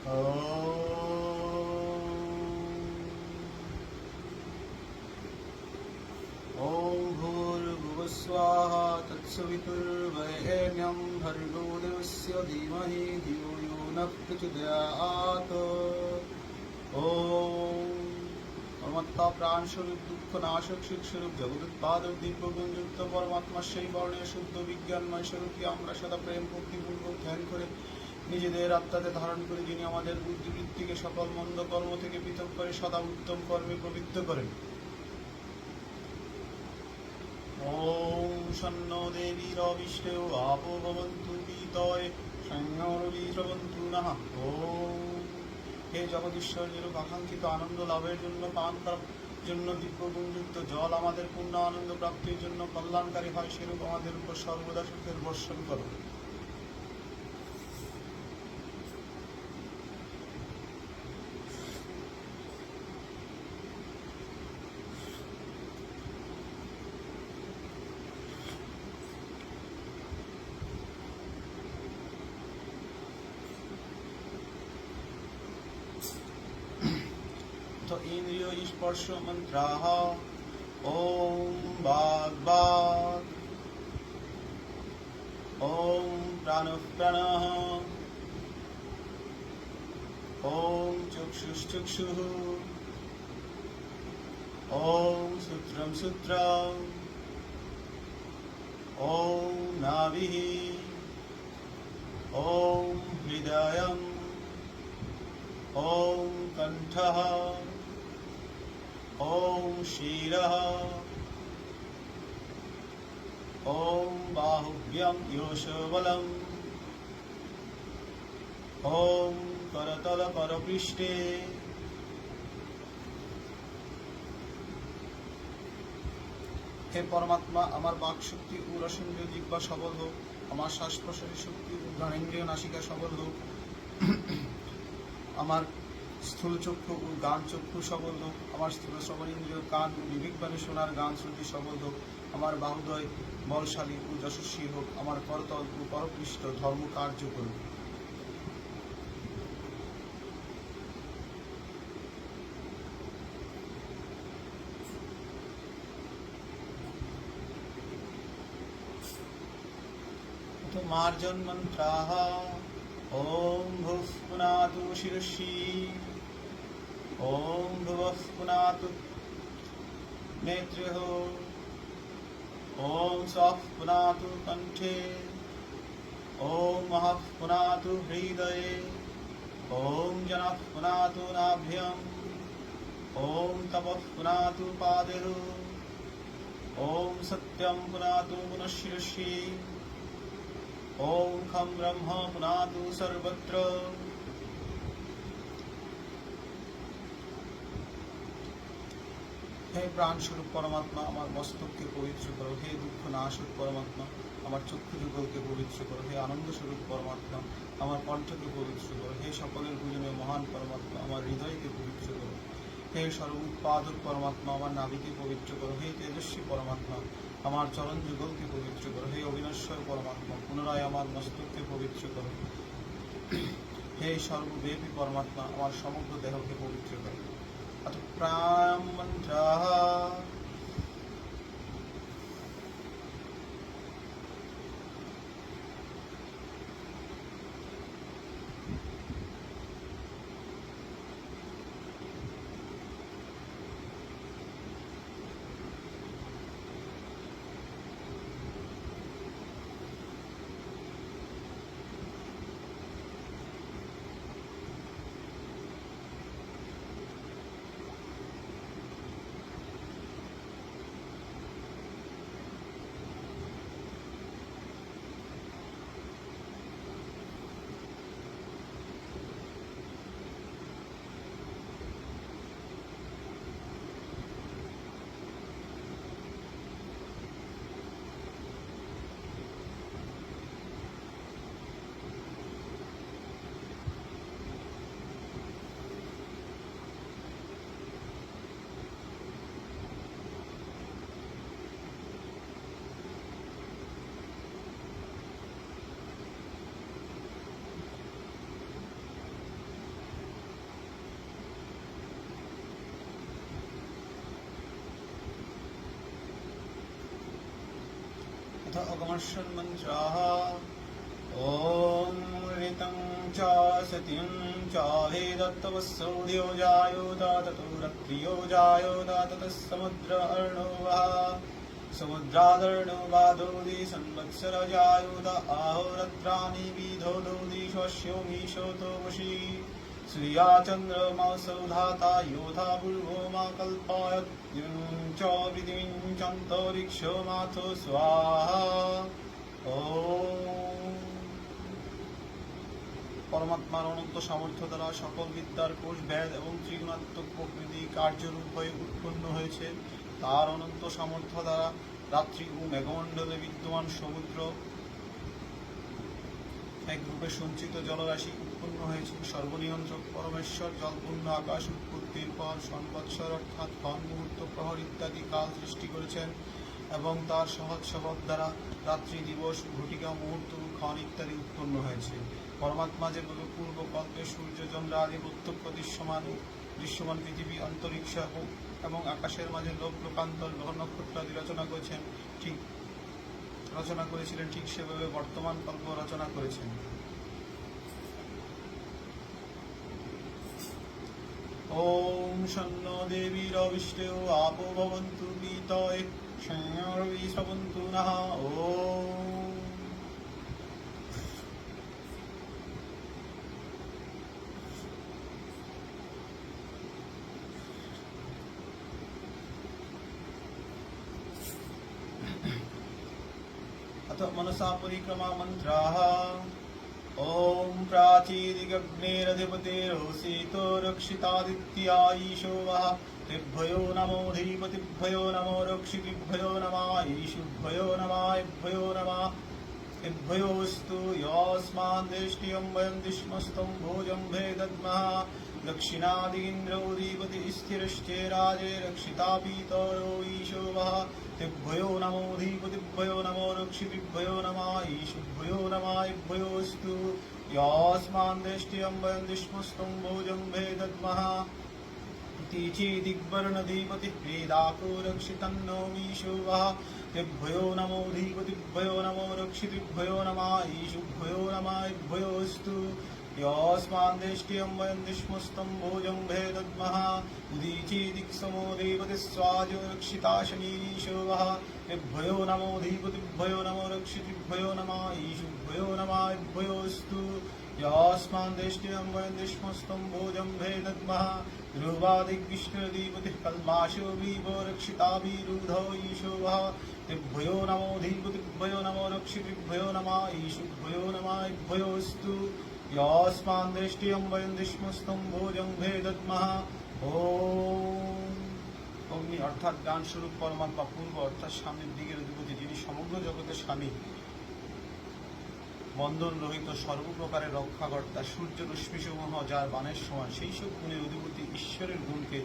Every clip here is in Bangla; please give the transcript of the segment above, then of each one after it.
ॐ भूर्भुवस्वाः तत्सवितुर्वरेण्यं भर्गो देवस्य धीमहि धियो यो नः प्रचोदयात्। परमात्मा प्राण स्वरूप दुख नाशक सुख स्वरूप जगत उत्पादक दिव्य गुणযুক্ত परमात्मा সেই বর্ণের শুদ্ধ বিজ্ঞানময় স্বরূপকে আমরা সদা প্রেম ভক্তিপূর্বক ধ্যান করে নিজেদের আত্মাতে ধারণ করে, যিনি আমাদের বুদ্ধিবৃত্তিকে সকল মন্দ কর্ম থেকে পৃথক করে সদা উত্তম কর্মে প্রবৃত্ত করেন। ওম শন্নো দেবীরবিষ্টেও আপো ভবন্তু পীতয়ে সংজ্ঞরবিশ্রবন্তু নঃ। ওম হে জগদীশ্বরের আকাঙ্ক্ষিত আনন্দ লাভের জন্য, পান করার জন্য দিব্য গুণযুক্ত জল আমাদের পূর্ণ আনন্দ প্রাপ্তির জন্য কল্যাণকারী হয়, সেরূপ আমাদের উপর সর্বদা সুখের বর্ষণ করো। तो इंद्रिय स्पर्श मंत्राः ओम वाग्वाग ओम प्राणः प्राणः ओम चक्षुश्चक्षुः ओम सूत्रं सूत्रम् ओम नाभिः ओम हृदयम् ओम कंठः ओम शिरः ओम बाहुभ्यं योषबलम् ओम करतल करपृष्ठे हे परमात्मा আমার বাক শক্তি ও রসেন্দ্রিয় জিহ্বা সবল হোক, আমার শ্বাস প্রশ্বাসের শক্তি ও ঘ্রাণেন্দ্রিয় নাসিকা সবল হোক, আমার স্থূল চক্ষু ও গান চক্ষু সবল হোক, আমার স্থূল শ্রবণ ইন্দ্রিয় কান ও বিবেকবাণী শোনার গান শ্রুতি সবল হোক, আমার বাহুদয় বলশালী ও যশস্বী হোক, আমার করতল ও পরপৃষ্ঠ ধর্ম কার্য করুক। मार्जन मंत्राः ओम भुवः पुनातु शिरसि ओम भुवः पुनातु नेत्रेः ओम स्वः पुनातु कंठे ओम महः पुनातु हृदये ओम जनः पुनातु नाभ्याम् ओम तपः पुनातु पादेषु ओम सत्यं पुनातु मनःशिरसि ओम खं ब्रह्म पुनातु सर्वत्र। हे प्राण स्वरूप परमात्मा আমার মস্তককে পবিত্র করো। হে দুঃখ নাশক পরমাত্মা আমার চক্ষু যুগলকে পবিত্র করো। হে আনন্দ স্বরূপ পরমাত্মা আমার কণ্ঠকে পবিত্র করো। হে সকলের পূজনীয় মহান পরমাত্মা আমার হৃদয়কে পবিত্র করো। হে সর্বোৎপাদক পরমাত্মা আমার নাভিকে পবিত্র করো। হে তেজস্বী পরমাত্মা আমার চরণ যুগলকে পবিত্র করো। হে অবিনশ্বর পরমাত্মা পুনরায় আমার মস্তককে পবিত্র করো। হে সর্বব্যাপী পরমাত্মা আমার সমগ্র দেহকে পবিত্র করো। अथ प्राण मंत्राः अगमर्षन्मन्त्राः ॐ ऋतं च सत्यं च भेदत्तवस्सौध्यो जायोदाततो रत्रियो जायोदाततः समुद्र अर्णवः समुद्रादर्णो बाधोदि संवत्सर जायोद आहोरत्राणि विधो दोदि स्वस्यो मीशोतो वशी श्रिया चन्द्रमासौ धाता योधा पूर्वो मा कल्पायत् च पृथिवीं चान्तरिक्षो माथो स्वाहा পরমাত্মার অনন্ত সামর্থ্য দ্বারা সকল বিদ্যার কোষ বেদ এবং ত্রিগুণাত্মক প্রকৃতি কার্যরূপ হয়ে উৎপন্ন হয়েছে। তার অনন্ত সামর্থ্য দ্বারা রাত্রি ও মেঘমণ্ডলে বিদ্যমান সমুদ্র একরূপে সঞ্চিত জলরাশি উৎপন্ন হয়েছে। সর্বনিয়ন্ত্রক পরমেশ্বর জলপূর্ণ আকাশ উৎপত্তির পর সংবৎসর অর্থাৎ ক্ষণ মুহূর্ত প্রহর ইত্যাদি কাল সৃষ্টি করেছেন এবং তার সহজ স্বভাব দ্বারা রাত্রি দিবস ঘটিকা মুহূর্ত ক্ষণ ইত্যাদি উৎপন্ন হয়েছে। পরমাত্মা যেভাবে পূর্বকল্পে সূর্য চন্দ্র আদি প্রত্যক্ষ দৃশ্যমান পৃথিবী অন্তরিক্ষ এবং আকাশের মাঝে লোক লোকান্তর গ্রহ নক্ষত্র আদি রচনা করেছিলেন ঠিক সেভাবে বর্তমান কল্প রচনা করেছেন। ওম শন্ন দেবীরবিষ্টে আপো ভবন্তু পীতয়ে সংয়র্বি শ্রবন্তু নঃ। ওম मनसा परिक्रमा मंत्राः ओम प्राचीदिगग्नेरधिपतिर्होसीतो रक्षितादित्या ईशो वः तिभ्यो नमो धीपतिभ्यो नमो रक्षितिभ्यो नमः ईशुभ्यो नमः इभ्योस्तु यस्मान् दृष्टियं वयं दिश्मस्तं भोजं भेदद्मः दक्षिणादिन्द्रौदीपति स्थिरश्चेराजे रक्षिता पीतरो ईशो वः तिभ्यो नमो धीपतिभ्यो नमो रक्षितिभ्यो नमः ईशुभ्यो नमः इभ्योस्तु यस्मान् दृष्टियं वयं दिश्मस्तं भोजं भेदद्मः दिग्वर्णधिपति वेदाको रक्षितन्नो मीशो वः तिभ्यो नमो धीपतिभ्यो नमो रक्षितिभ्यो नमः ईशुभ्यो नमः इभ्योस्तु यस्मान् दृष्टियं वयं दिश्मस्तं भोजं भेदद्मः उदीची दिक्समो देवति स्वाजो रक्षिता शनीशो वः तिभ्यो नमो धीपतिभ्यो नमो रक्षितिभ्यो नमः ईशुभ्यो नमः इभ्योस्तु यस्मान् दृष्टियं वयं दिश्मस्तं भोजं भेदद्मः ध्रुवादिग्विष्णुदीपतिः कल्माशो विभो रक्षिता विरुधो ईशो वः तिभ्यो नमो धीपतिभ्यो नमो रक्षितिभ्यो नमः ईशुभ्यो नमः इभ्योस्तु यस्मान् दृष्टियं वयं दिश्मस्तं भोजं भेदद्मः। ओम অগ্নি অর্থাৎ জ্ঞান স্বরূপ পরমাত্মা পূর্ব অর্থাৎ সামনের দিকের অধিপতি, যিনি সমগ্র জগতের স্বামী, বন্ধন রহিত সর্বপ্রকারের রক্ষাকর্তা, সূর্য রশ্মিসমূহ যার বাণের সমান, সেই সব গুণের অধিপতি ঈশ্বরের গুণকে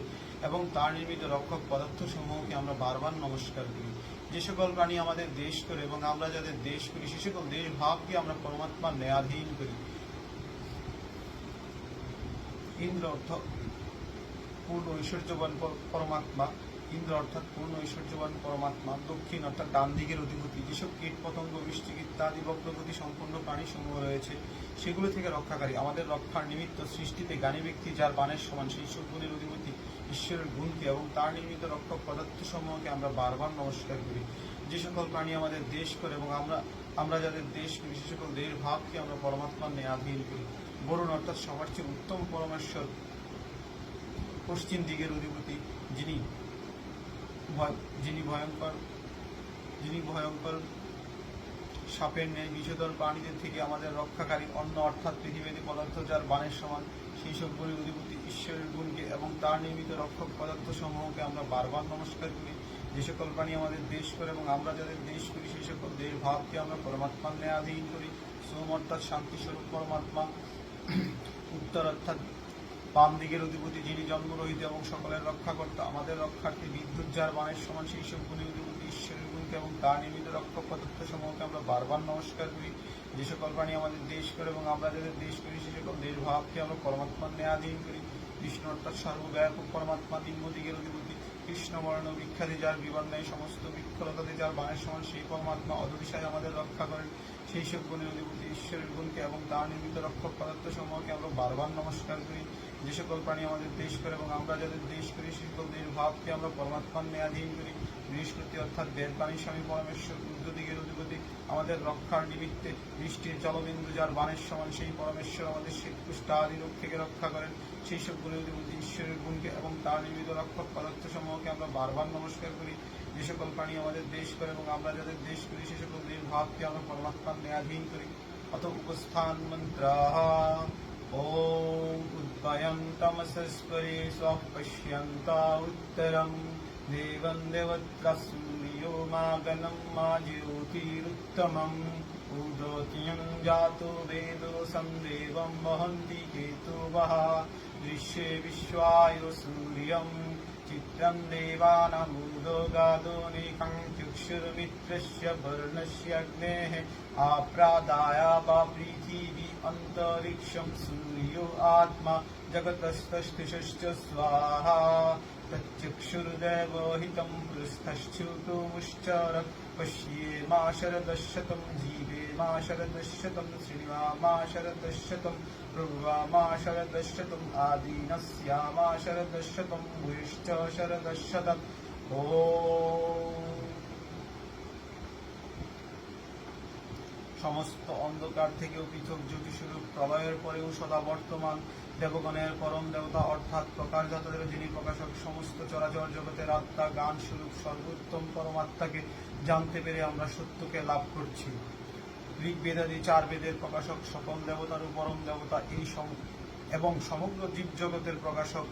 এবং তার নির্মিত রক্ষক পদার্থ সমূহকে আমরা বারবার নমস্কার করি। যে সকল প্রাণী আমাদের দেশ করে এবং আমরা যাদের দেশ করি, সে সকল দেশ ভাবকে আমরা পরমাত্মার ন্যায়াধীন করি। ইন্দ্র অর্থ পূর্ণ ঐশ্বর্যবান পরমাত্মা, ইন্দ্র অর্থাৎ পূর্ণ ঐশ্বর্যবান পরমাত্মা, দক্ষিণ অর্থাৎ ডান দিকের অধিপতি। যেসব কীট পতঙ্গ বৃষ্টিক ইত্যাদি বক্রগতি সম্পূর্ণ প্রাণী সমূহ রয়েছে সেগুলো থেকে রক্ষাকারী, আমাদের রক্ষার নিমিত্ত সৃষ্টিতে জ্ঞানী ব্যক্তি যার বাণের সমান, সেই সব গুণের অধিপতি ঈশ্বরের গুণকে এবং তার নির্মিত রক্ষক পদার্থ সমূহকে আমরা বারবার নমস্কার করি। যে সকল প্রাণী আমাদের দেশ করে এবং আমরা যাদের দেশ করি, সে সকল দেশ ভাবকে আমরা পরমাত্মার ন্যায়াধীন করি। বরুণ অর্থাৎ সবার চেয়ে উত্তম পরমেশ্বর, পশ্চিম দিকের অধিপতি, যিনি ভয়ঙ্কর সাপের ন্যায় বিষধর প্রাণীদের থেকে আমাদের রক্ষাকারী। অন্য অর্থাৎ পৃথিবীতে পদার্থ যার বাণের সমান, সেই সব গুণের অধিপতি ঈশ্বরের গুণকে এবং তার নির্মিত রক্ষক পদার্থ সমূহকে আমরা বারবার নমস্কার করি। যে সকল প্রাণী আমাদের দেশ করে এবং আমরা যাদের দেশ করি, সেই সকল দেশ ভাবকে আমরা পরমাত্মার ন্যায়াধীন করি। সোম অর্থাৎ শান্তিস্বরূপ পরমাত্মা, উত্তর অর্থাৎ বাম দিকের অধিপতি, যিনি জন্মরহিত এবং সকলের রক্ষাকর্তা, আমাদের রক্ষার্থী। বিদ্যুৎ যার বাণের সমান, সেই সব গুণের অধিপতি ঈশ্বরের গুণকে এবং তার নির্মিত রক্ষক পদার্থ সমূহকে আমরা বারবার নমস্কার করি। যে সকল প্রাণী আমাদের দেশ করে এবং আমরা যাদের দেশ করি, সে সকল দেশ ভাবকে আমরা পরমাত্মার ন্যায়াধীন করি। বিষ্ণু অর্থাৎ সর্বব্যাপক পরমাত্মা, নিম্ন দিকের অধিপতি, কৃষ্ণবর্ণ বৃক্ষাদি যার বিবর্ণ এই সমস্ত বৃক্ষলতাদি যার বাণের সমান সেই পরমাত্মা অদতিশায় আমাদের রক্ষা করেন। সেই সব গুণের অধিপতি ঈশ্বরের গুণকে এবং তার নির্মিত রক্ষক পদার্থ সমূহকে আমরা বারবার নমস্কার করি। যে সকল প্রাণী আমাদের দেশ করে এবং আমরা যাদের দেশ করি সে সকল ভাবকে আমরা পরমাত্মার ন্যায়াধীন করি। বৃহস্পতি অর্থাৎ বেদ প্রাণী স্বামী পরমেশ্বর উর্ধ্বদিগের অধিপতি আমাদের রক্ষার নিমিত্তে বৃষ্টির জলবিন্দু যার বাণের সমান সেই পরমেশ্বর আমাদের শীতকুষ্ঠ আদি রোগ থেকে রক্ষা করেন। সেই সব গুণের অধিপতি ঈশ্বরের গুণকে এবং তার নির্মিত রক্ষক পদার্থ সমূহকে আমরা বারবার নমস্কার করি। যে সকল প্রাণী আমাদের দেশ করে এবং আমরা যাদের দেশ করি সে সকল ভাবকে আমরা পরমাত্মার ন্যায়াধীন করি। অত উপস্থান মন্ত্রাঃ ওম উদ্ভয়ন্তমসস্পরে স্বঃ পশ্যন্তা উত্তরং দেবং দেবত্রা সূর্যো মা গণং মা জ্যোতিरुत्तमम् উদোতিয়ং জাতো বেদো সংদেবং বহন্তি কেতুবঃ দৃশ্যে বিশ্বায় সূর্যং চিত্রং দেবানামুদো গাদোনিকং চক্ষুর্মিত্রস্য বর্ণস্য অগ্নেঃ আপ্রাদায়া পৃথিবী অন্তরিক্ষং সূর্যো আত্মা জগতস্তষ্টিশ্চ স্বাহা तच्चक्षुर्देवहितं पुरस्थश्च्युतमुश्चर पश्येमा शरदशतं जीवेमा शरदशतं श्रीणामा शरदशतं प्रभुवामा शरदशतम् आदीनस्यामा शरदशतं भूयश्च शरदशतम् ॐ সমস্ত অন্ধকার থেকেও পৃথক জ্যোতিস্বরূপ প্রলয়ের পরেও সদা বর্তমান দেবগণের পরম দেবতা অর্থাৎ প্রকাশদাতাদের যিনি প্রকাশক সমস্ত চরাচর জগতের আত্মা গান স্বরূপ সর্বোত্তম পরমাত্মাকে জানতে পেরে আমরা সত্যকে লাভ করছি। ঋগ্বেদাদি 4 বেদের প্রকাশক সকল দেবতারও পরম দেবতা এই এবং সমগ্র জীবজগতের প্রকাশক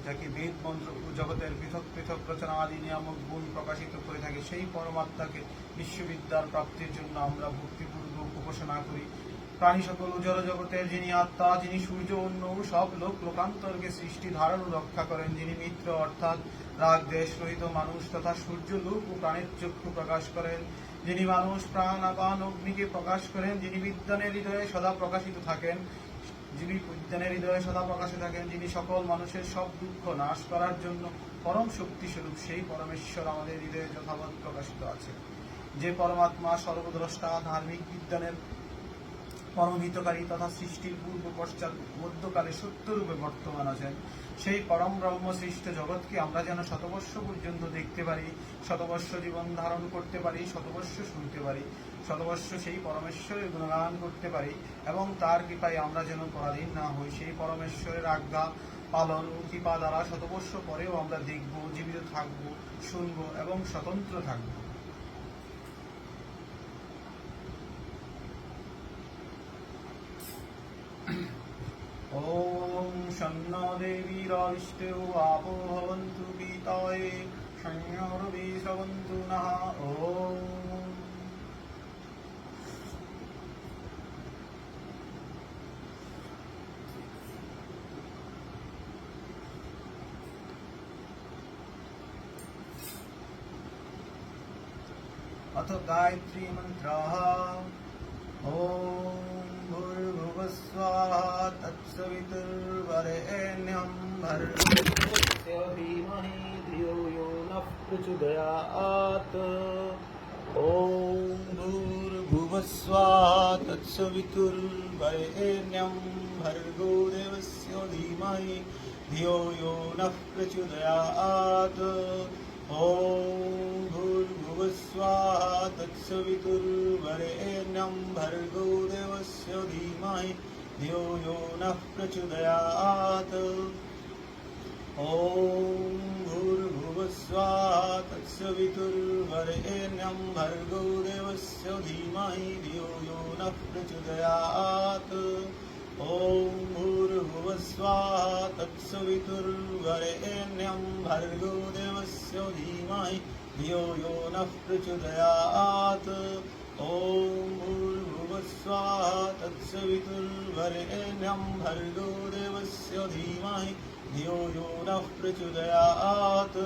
যাকে বেদ মন্ত্র ও জগতের পৃথক পৃথক রচনা আদি নিয়ামক গুণ প্রকাশিত করে থাকে সেই পরমাত্মাকে বিশ্ববিদ্যার প্রাপ্তির জন্য আমরা ভক্তিপূর্বক উপাসনা করি। প্রাণী সকল জড় জগতের যিনি আত্মা, যিনি সূর্য অন্য সব লোক লোকান্তরকে সৃষ্টি ধারণ ও রক্ষা করেন, যিনি মিত্র অর্থাৎ রাগ দেশ রহিত মানুষ তথা সূর্য লোক ও প্রাণের চক্ষু প্রকাশ করেন, যিনি মানুষ প্রাণ আপান অগ্নিকে প্রকাশ করেন, যিনি বিদ্যানের হৃদয়ে সদা প্রকাশিত থাকেন, যিনি সকল মানুষের সব দুঃখ নাশ করার জন্য পরম শক্তি স্বরূপ সেই পরমেশ্বর আমাদের হৃদয়ে যথাবৎ প্রকাশিত আছে। যে পরমাত্মা সর্বদ্রষ্টা, ধার্মিক, বিদ্যানের পরম হিতকারী তথা সৃষ্টির পূর্ব পশ্চাৎ মধ্যকালে সত্যরূপে বর্তমান আছেন, সেই পরম ব্রহ্ম সৃষ্ট জগৎকে আমরা যেন শতবর্ষ পর্যন্ত দেখতে পারি, শতবর্ষ জীবন ধারণ করতে পারি, শতবর্ষ শুনতে পারি, শতবর্ষ সেই পরমেশ্বরের গুণগান করতে পারি এবং তার কৃপায় আমরা যেন পরাধীন না হই। সেই পরমেশ্বরের আজ্ঞা পালন কৃপা দ্বারা শতবর্ষ পরেও আমরা দেখব, জীবিত থাকব, শুনব এবং স্বতন্ত্র থাকব। ওম শন্ন দেবীরাবিষ্টে আপো ভবন্তু পিতায়ে সংয়োরবি শ্রবন্তু নঃ। ওম अथ गायत्री मंत्रः ओम भूर्भुवस्वाहा तत्सवितुर्वरेण्यं भर्गो धीमहि धियो यो नः प्रचोदयात्। ओम भूर्भुवस्वाहा तत्सवितुर्वरेण्यं भर्गो देवस्य धीमहि धियो यो नः प्रचोदयात्। ओम भूर्भुवस्वाहा तत्सवितुर्वरेण्यं भर्गो देवस्य धीमहि धियो यो नः प्रचोदयात्। ओम भूर्भुवस्वाहा तत्सवितुर्वरेण्यं भर्गो देवस्य धीमहि धियो यो नः प्रचोदयात्। ओम भूर्भुवस्वाहा तत्सवितुर्वरेण्यं भर्गो देवस्य धीमहि धियो यो नः प्रचोदयात्। ओम भूर्भुवस्वाहा तत्सवितुर्वरेण्यं भर्गो देवस्य धीमहि धियो यो नः प्रचोदयात्।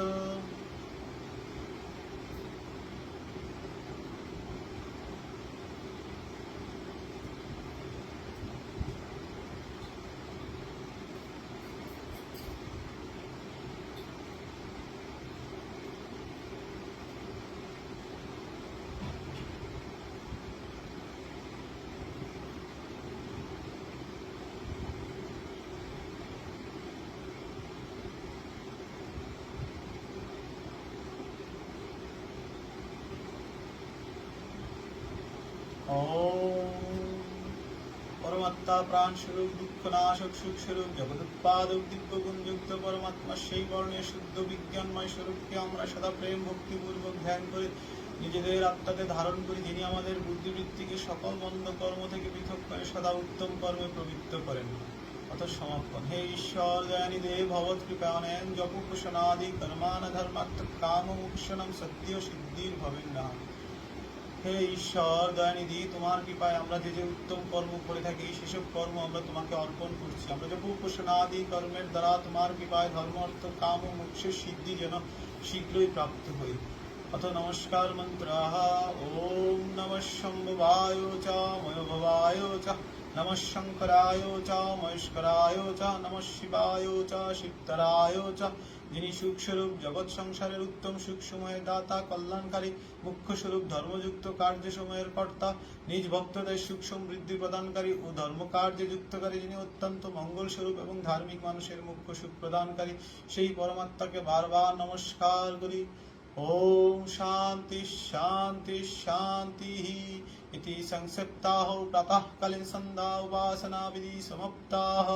ওম পরমাত্মা প্রাণ স্বরূপ দুঃখ নাশক সুখ স্বরূপ জগদুৎপাদক দিব্য গুণযুক্ত পরমাত্মা সেই বর্ণের শুদ্ধ বিজ্ঞানময় স্বরূপকে আমরা সদা প্রেম ভক্তিপূর্বক ধ্যান করে নিজেদের আত্মাতে ধারণ করি, যিনি আমাদের বুদ্ধিবৃত্তিকে সকল মন্দ কর্ম থেকে পৃথক করে সদা উত্তম কর্মে প্রবৃত্ত করেন। অত সমাপন। হে ঈশ্বর দয়ানিধে ভবৎ কৃপায়নেন জপকুশনাদি কর্মান ধর্মার্থ কাম মোক্ষণম সত্য সিদ্ধির ভবেন না। হে ঈশ্বর দয়ানিধি, তোমার কৃপায় আমরা যে যে উত্তম কর্ম করে থাকি সেসব কর্ম আমরা তোমাকে অর্পণ করছি। আমরা যে উপাসনাদি কর্মের দ্বারা তোমার কৃপায় ধর্ম অর্থ কাম ও মোক্ষের সিদ্ধি যেন শীঘ্রই প্রাপ্ত হই। অথ নমস্কার মন্ত্রাঃ। ওম নমঃ শম্ভবায় চ ময়োভবায় চ, নমঃ শঙ্করায় চ মহেশ্বরায় চ, নমঃ শিবায় চ শিবতরায় চ। যিনি সুখস্বরূপ জগৎ সংসারের উত্তম সুখসময়ের দাতা, কল্যাণকারী, মুখ্য স্বরূপ ধর্মযুক্ত কার্যসময়ের কর্তা, নিজ ভক্তদের সুখ সমৃদ্ধি প্রদানকারী ও ধর্ম কার্যে যুক্তকারী, যিনি অত্যন্ত মঙ্গল স্বরূপ এবং ধার্মিক মানুষের মুখ্য সুখ প্রদানকারী, সেই পরমাত্মাকে বারবার নমস্কার করি। ওম শান্তি শান্তি শান্তি। इति संक्षिप्ताः प्रातःकालीन सन्ध्या उपासना विधि समाप्ताः।